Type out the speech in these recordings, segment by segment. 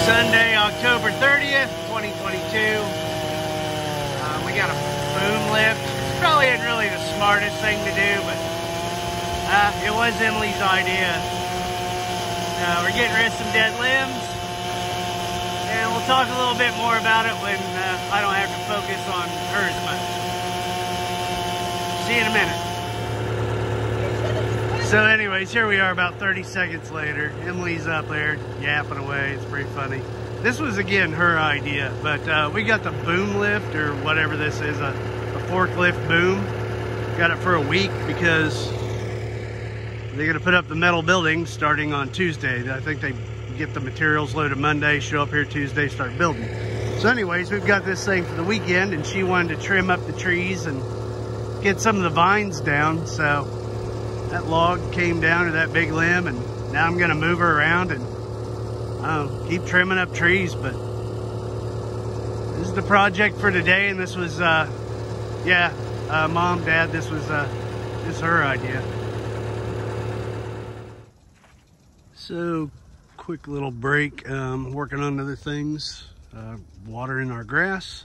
Sunday, October 30th, 2022. We got a boom lift. It's probably not really the smartest thing to do, but it was Emily's idea. We're getting rid of some dead limbs, and we'll talk a little bit more about it when I don't have to focus on her as much. See you in a minute. So anyways, here we are about 30 seconds later. Emily's up there yapping away. It's pretty funny. This was, again, her idea, but we got the boom lift, or whatever this is, a forklift boom. Got it for a week because they're going to put up the metal building starting on Tuesday. I think they get the materials loaded Monday, show up here Tuesday, start building. So anyways, we've got this thing for the weekend, and she wanted to trim up the trees and get some of the vines down, so that log came down to that big limb, and now I'm gonna move her around and keep trimming up trees. But this is the project for today, and this was Mom, Dad, this was her idea. So quick little break, working on other things, watering our grass.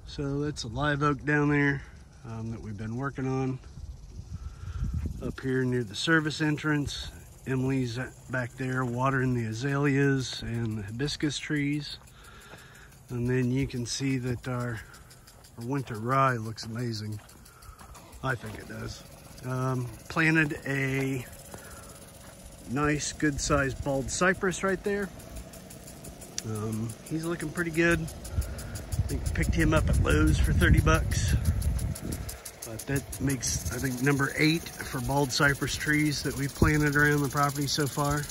So that's a live oak down there that we've been working on. Up here near the service entrance, Emily's back there watering the azaleas and the hibiscus trees. And then you can see that our winter rye looks amazing. I think it does. Planted a nice good sized bald cypress right there. He's looking pretty good. I think picked him up at Lowe's for 30 bucks. But that makes, I think, number 8 for bald cypress trees that we've planted around the property so far.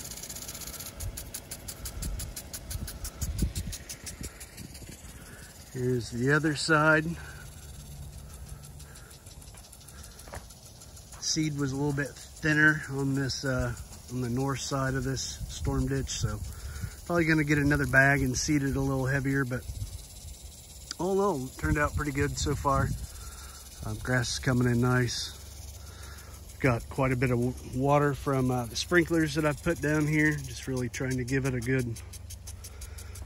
Here's the other side. Seed was a little bit thinner on this, on the north side of this storm ditch, so probably going to get another bag and seed it a little heavier, but all in all, turned out pretty good so far. Grass is coming in nice. Got quite a bit of water from the sprinklers that I've put down here. Just really trying to give it a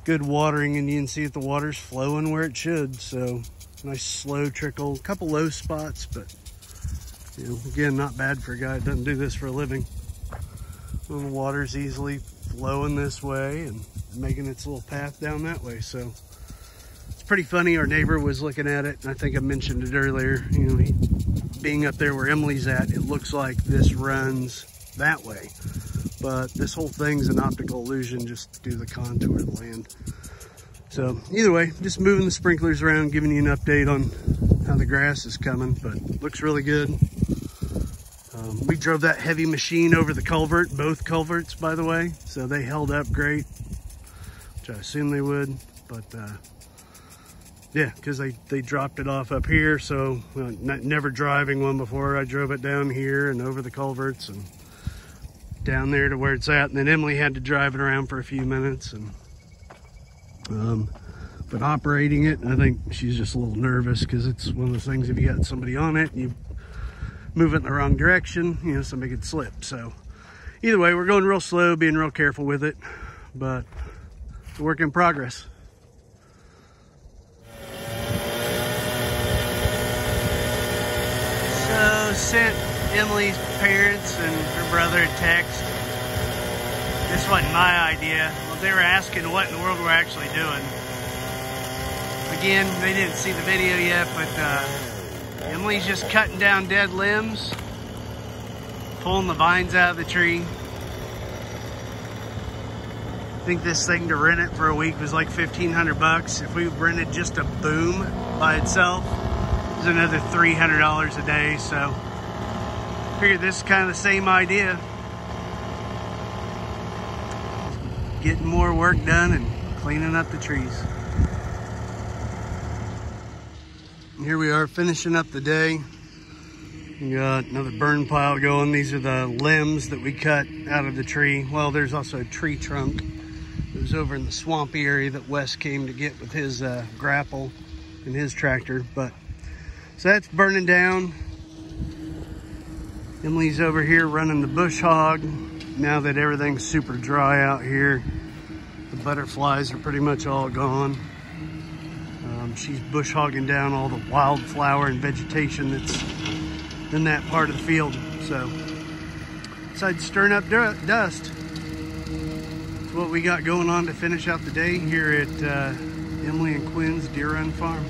good watering, and you can see that the water's flowing where it should. So nice slow trickle, a couple low spots, but you know, again, not bad for a guy that doesn't do this for a living. Well, the water's easily flowing this way and making its little path down that way. So pretty funny. Our neighbor was looking at it, and I think I mentioned it earlier, you know, being up there where Emily's at, it looks like this runs that way, but this whole thing's an optical illusion just due to the contour of the land. So either way, just moving the sprinklers around, giving you an update on how the grass is coming, but looks really good. We drove that heavy machine over the culvert, both culverts, by the way, so they held up great, which I assume they would, but yeah, because they dropped it off up here, so never driving one before, I drove it down here and over the culverts and down there to where it's at, and then Emily had to drive it around for a few minutes. And but operating it, I think she's just a little nervous because it's one of the things, if you got somebody on it and you move it in the wrong direction, you know, somebody could slip. So either way, we're going real slow, being real careful with it, but it's a work in progress. Sent Emily's parents and her brother a text. This wasn't my idea. Well, they were asking what in the world we're actually doing. Again, they didn't see the video yet, but Emily's just cutting down dead limbs, pulling the vines out of the tree. I think this thing, to rent it for a week, was like 1,500 bucks. If we rented just a boom by itself, it's another $300 a day. So figured this is kind of the same idea. Getting more work done and cleaning up the trees. And here we are finishing up the day. We got another burn pile going. These are the limbs that we cut out of the tree. Well, there's also a tree trunk. It was over in the swampy area that Wes came to get with his grapple and his tractor. But so that's burning down. Emily's over here running the bush hog now that everything's super dry out here. The butterflies are pretty much all gone. She's bush hogging down all the wildflower and vegetation that's in that part of the field. So, besides stirring up dust, that's what we got going on to finish out the day here at Emily and Quinn's Deer Run Farm.